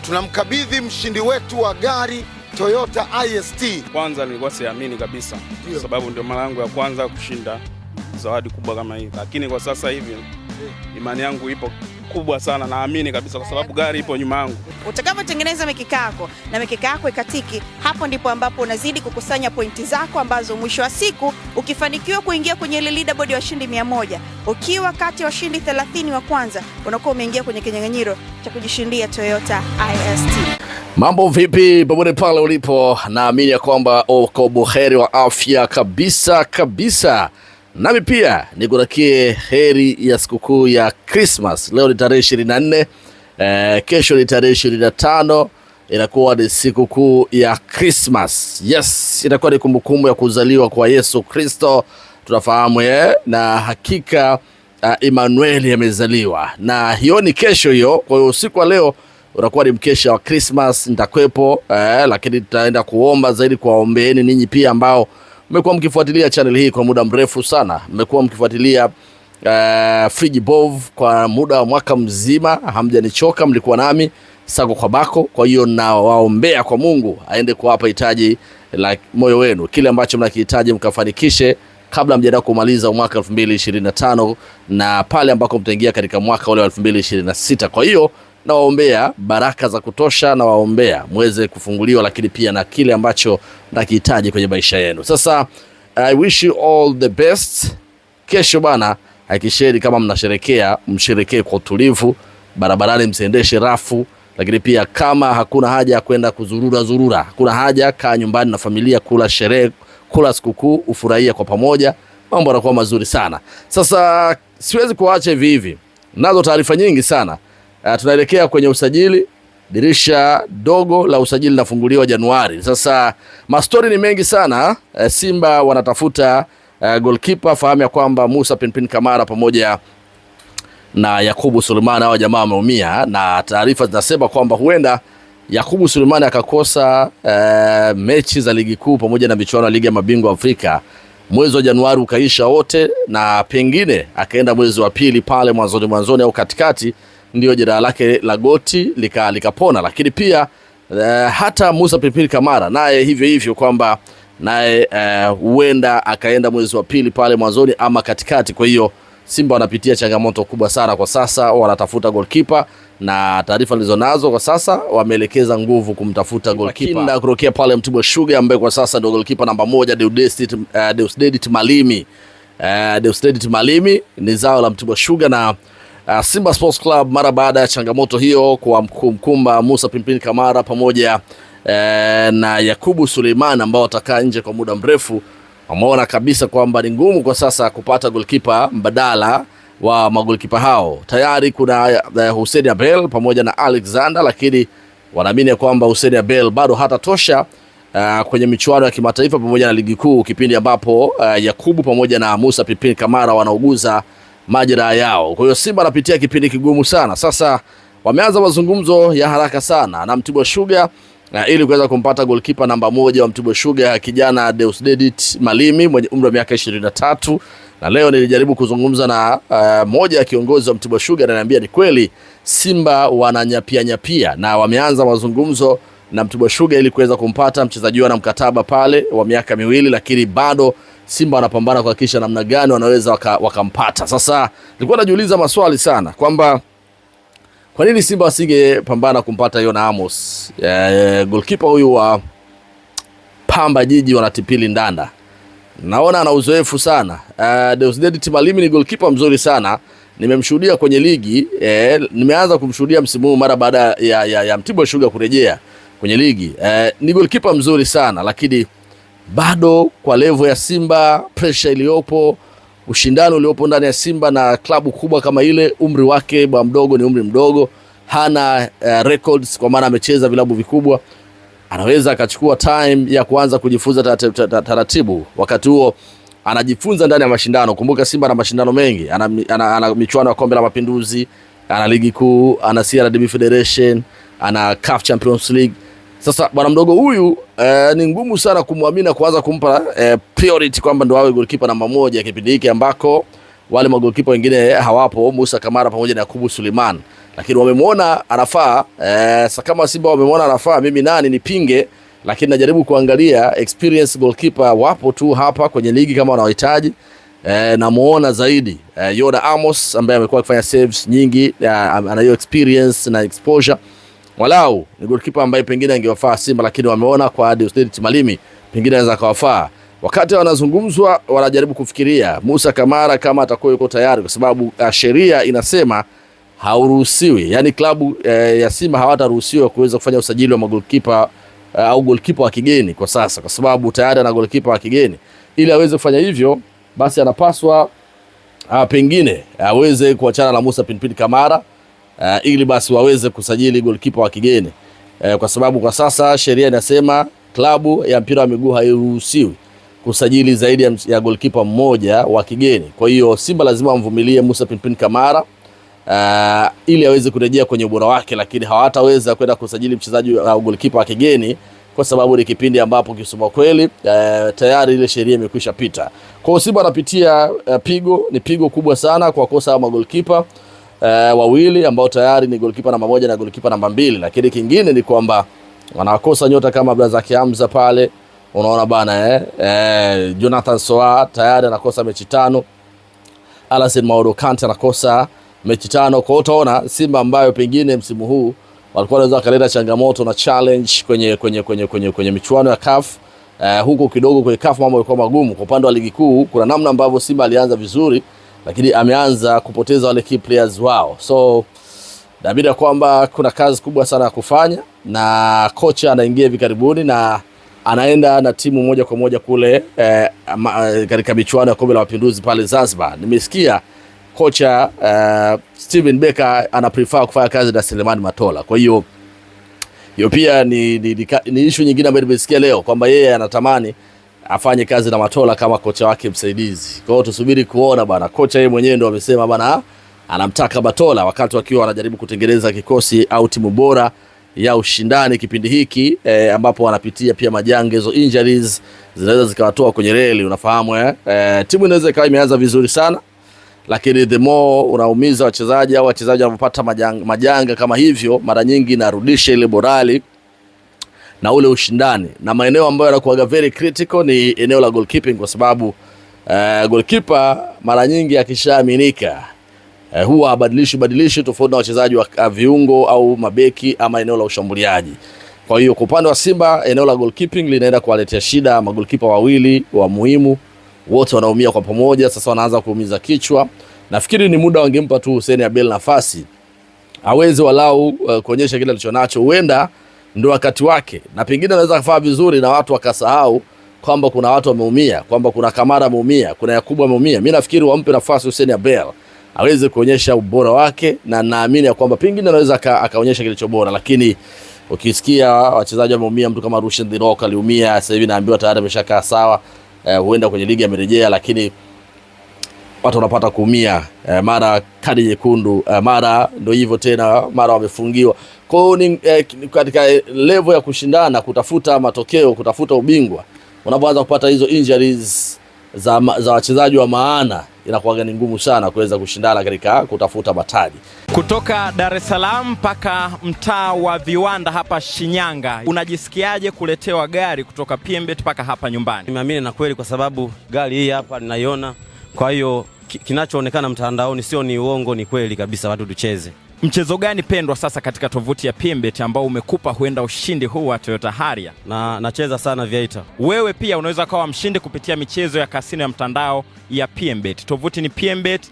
tunamkabidhi mshindi wetu wa gari Toyota IST. Kwanza nilikuwa siamini kabisa, kwa sababu ndio mara yangu ya kwanza kushinda zawadi kubwa kama hii. Lakini kwa sasa hivi imani yangu ipo kubwa sana, naamini kabisa kwa sababu gari ipo nyuma yangu. Utakapotengeneza mikeka yako na mikeka yako ikatiki, hapo ndipo ambapo unazidi kukusanya pointi zako ambazo mwisho wa siku ukifanikiwa kuingia kwenye ile leaderboard ya washindi 100, ukiwa kati ya washindi 30 wa kwanza, unakuwa umeingia kwenye kinyang'anyiro cha kujishindia Toyota IST. Mambo vipi popote pale ulipo? Naamini ya kwamba uko buheri wa afya kabisa. Nami pia nikutakie heri ya sikukuu ya Christmas. Leo ni tarehe 24, kesho ni tarehe 25, inakuwa ni sikukuu ya Christmas. Yes, inakuwa ni kumbukumbu ya kuzaliwa kwa Yesu Kristo. Tunafahamu na hakika Emmanuel amezaliwa. Na hiyo ni kesho hiyo. Kwa hiyo usiku wa leo unakuwa ni mkesha wa Christmas, nitakwepo, lakini tutaenda kuomba zaidi kuwaombeeni ninyi pia ambao mmekuwa mkifuatilia channel hii kwa muda mrefu sana. Mmekuwa mkifuatilia Frigibov kwa muda wa mwaka mzima, hamjanichoka, mlikuwa nami sako kwa bako. Kwa hiyo na waombea kwa Mungu aende kuwapa hitaji la moyo wenu, kile ambacho mnakihitaji mkafanikishe kabla mjaenda kumaliza mwaka 2025 na pale ambako mtaingia katika mwaka ule wa 2026. Kwa hiyo na waombea baraka za kutosha, na waombea muweze kufunguliwa, lakini pia na kile ambacho mnakihitaji kwenye maisha yenu. Sasa I wish you all the best. Kesho bana, hakikisheni kama mnasherekea, msherekee kwa utulivu, barabarani msiendeshe rafu, lakini pia kama hakuna haja ya kwenda kuzurura, hakuna haja, kaa nyumbani na familia, kula sherehe, kula sikukuu, ufurahia kwa pamoja, mambo yanakuwa mazuri sana. Sasa siwezi kuacha hivi. Nazo taarifa nyingi sana. Tunaelekea kwenye usajili. Dirisha dogo la usajili linafunguliwa Januari. Sasa mastori ni mengi sana. Simba wanatafuta goalkeeper. Fahamu ya kwamba Musa Pinpin Kamara pamoja na Yakubu Sulemani hao jamaa wameumia, na taarifa zinasema kwamba huenda Yakubu Sulemani akakosa mechi za ligi kuu pamoja na michuano ya ligi ya mabingwa Afrika. Mwezi wa Januari ukaisha wote, na pengine akaenda mwezi wa pili pale mwanzoni au katikati, ndio jeraha lake la goti likapona. Lakini pia hata Musa Pinpin Kamara naye hivyo kwamba naye huenda akaenda mwezi wa pili pale mwanzoni ama katikati. Kwa hiyo Simba wanapitia changamoto kubwa sana kwa sasa, wanatafuta goalkeeper, na taarifa nilizonazo kwa sasa wameelekeza nguvu kumtafuta goalkeeper na kutokea pale Mtibwa Sugar, ambaye kwa sasa ndio goalkeeper namba 1 Deusdedit Malimi. Deusdedit Malimi ni zao la Mtibwa Sugar, na Simba Sports Club mara baada ya changamoto hiyo kwa mkumba Musa Pinpin Kamara pamoja na Yakubu Suleiman ambao watakaa nje kwa muda mrefu, wameona kabisa kwamba ni ngumu kwa sasa kupata goalkeeper mbadala wa magolikipa hao. Tayari kuna Hussein Abel pamoja na Alexander, lakini wanaamini kwamba Hussein Abel bado hatatosha kwenye michuano ya kimataifa pamoja na ligi kuu, kipindi ambapo Yakubu pamoja na Musa Pinpin Kamara wanauguza majeraha yao. Kwa hiyo Simba anapitia kipindi kigumu sana. Sasa wameanza mazungumzo ya haraka sana na Mtibwa Sugar ili kuweza kumpata goalkeeper namba 1 wa Mtibwa Sugar, kijana Deusdedit Malimi mwenye umri wa miaka 23. Na leo nilijaribu kuzungumza na moja ya kiongozi wa Mtibwa Sugar, na ananiambia ni kweli Simba wananyapia na wameanza mazungumzo na Mtibwa Sugar ili kuweza kumpata mchezaji na mkataba pale wa miaka 2, lakini bado Simba wanapambana kuhakikisha namna gani wanaweza wakampata. Sasa nilikuwa najiuliza maswali sana kwamba kwa nini Simba wasingepambana kumpata Yona Amos, goalkeeper huyu wa Pamba Jiji wanatipili Ndanda. Naona ana uzoefu sana. Deusdedit Malimi ni goalkeeper mzuri sana. Nimemshuhudia kwenye ligi, nimeanza kumshuhudia msimu huu mara baada ya Mtibwa Sugar kurejea kwenye ligi. Ni goalkeeper mzuri sana, lakini bado kwa level ya Simba, pressure iliyopo, ushindani uliopo ndani ya Simba na klabu kubwa kama ile, umri wake bwa mdogo, ni umri mdogo, hana records kwa maana amecheza vilabu vikubwa. Anaweza akachukua time ya kuanza kujifunza taratibu. Wakati huo anajifunza ndani ya mashindano. Kumbuka Simba na mashindano mengi, ana michuano ya Kombe la Mapinduzi, ana ligi kuu, ana CRDB Federation, ana CAF Champions League. Sasa bwana mdogo huyu ni ngumu sana kumwamini kuanza kumpa priority kwamba ndo awe goalkeeper namba 1 kipindi hiki ambako wale magolikipa wengine hawapo, Musa Kamara pamoja na Yakubu Suleiman. lakini wamemwona anafaa. Kama Simba wamemwona anafaa, mimi nani nipinge? Lakini najaribu kuangalia experience goalkeeper wapo tu hapa kwenye ligi kama wanahitaji. Namuona zaidi Yoda Amos ambaye amekuwa akifanya saves nyingi, ana hiyo experience na exposure. Walau ni goalkeeper ambaye pengine angewafaa Simba, lakini wameona kwa Deusdedit Malimi pengine anaweza kawafaa. Wakati wanazungumzwa wanajaribu kufikiria Musa Kamara kama atakuwa yuko tayari, kwa sababu sheria inasema hauruhusiwi, yani klabu ya Simba hawataruhusiwa kuweza kufanya usajili wa magolkipa au goalkeeper wa kigeni kwa sasa, kwa sababu tayari ana goalkeeper wa kigeni. Ili aweze kufanya hivyo, basi anapaswa pengine aweze kuachana na Musa Pinpin Kamara ili basi waweze kusajili goalkeeper wa kigeni, kwa sababu kwa sasa sheria inasema klabu ya mpira wa miguu hairuhusiwi kusajili zaidi ya goalkeeper mmoja wa kigeni. Kwa hiyo Simba lazima amvumilie Musa Pinpin Kamara ili aweze kurejea kwenye ubora wake, lakini hawataweza kwenda kusajili mchezaji au goalkeeper wa kigeni kwa sababu ni kipindi ambapo kisoma kweli tayari ile sheria imekwisha pita. Kwa hiyo Simba anapitia ni pigo kubwa sana kwa kosa wa goalkeeper wawili ambao tayari ni goalkeeper namba 1 na goalkeeper namba 2, lakini kingine ni kwamba wanakosa nyota kama Abdulrazak Hamza pale. Unaona bana Jonathan Soa tayari anakosa mechi 5. Alassane Maodo Kante anakosa mechi 5. Kwa hiyo utaona Simba ambayo pengine msimu huu walikuwa wanaweza kaleta changamoto na challenge kwenye michuano ya CAF. Huko kidogo kwenye CAF mambo yalikuwa magumu. Kwa upande wa ligi kuu kuna namna ambavyo Simba alianza vizuri, lakini ameanza kupoteza wale key players wao. So inabidi kwamba kuna kazi kubwa sana ya kufanya, na kocha anaingia hivi karibuni na anaenda na timu moja kwa moja kule katika michuano ya Kombe la Mapinduzi pale Zanzibar. Nimesikia kocha Steven Becker ana prefer kufanya kazi na Selemani Matola. Kwa hiyo pia ni issue nyingine ambayo nimesikia leo kwamba yeye anatamani afanye kazi na Matola kama kocha wake msaidizi. Kwa hiyo tusubiri kuona bana. Kocha yeye mwenyewe ndio amesema bana anamtaka Matola wakati wakiwa wanajaribu kutengeneza kikosi au timu bora ya ushindani kipindi hiki ambapo wanapitia pia majanga. Hizo injuries zinaweza zikawatoa kwenye reli, unafahamu timu inaweza ikawa imeanza vizuri sana, lakini the more unaumiza wachezaji au wachezaji wanapata majanga kama hivyo, mara nyingi inarudisha ile morali na ule ushindani. Na maeneo ambayo yanakuwa very critical ni eneo la goalkeeping, kwa sababu goalkeeper mara nyingi akishaaminika huwa badilishi tofauti na wachezaji wa viungo au mabeki ama eneo la ushambuliaji. Kwa hiyo kwa upande wa Simba eneo la goalkeeping linaenda kuwaletea shida. Magolikipa wawili wa muhimu wote wanaumia kwa pamoja, sasa wanaanza kuumiza kichwa. Nafikiri ni muda wangempa tu Hussein Abel nafasi aweze walau kuonyesha kile alichonacho. Huenda ndio wakati wake, na pengine anaweza kufanya vizuri na watu wakasahau kwamba kuna watu wameumia, kwamba kuna Kamara ameumia, kuna Yakubu ameumia. Mimi nafikiri wampe nafasi Hussein Abel aweze kuonyesha ubora wake, na naamini ya kwamba pengine anaweza akaonyesha kilicho bora. Lakini ukisikia wachezaji wameumia, mtu kama Rushen Dirok aliumia, sasa hivi naambiwa tayari ameshakaa sawa, huenda kwenye ligi amerejea, lakini watu wanapata kuumia, mara kadi nyekundu, mara ndio hivyo tena, mara wamefungiwa. Kwa hiyo ni katika level ya kushindana, kutafuta matokeo, kutafuta ubingwa, unapoanza kupata hizo injuries za wachezaji wa maana, inakuwa ni ngumu sana kuweza kushindana katika kutafuta mataji. Kutoka Dar es Salaam mpaka mtaa wa Viwanda hapa Shinyanga, unajisikiaje kuletewa gari kutoka PMbet mpaka hapa nyumbani? Nimeamini na kweli, kwa sababu gari hii hapa ninaiona. Kwa hiyo kinachoonekana mtandaoni sio ni uongo, ni kweli kabisa. Watu tucheze. Mchezo gani pendwa sasa katika tovuti ya PMbet ambao umekupa huenda ushindi huu wa Toyota Harrier? Na nacheza sana Viator. Wewe pia unaweza kuwa mshindi kupitia michezo ya kasino ya mtandao ya PMbet. Tovuti ni pmbet.co.tz.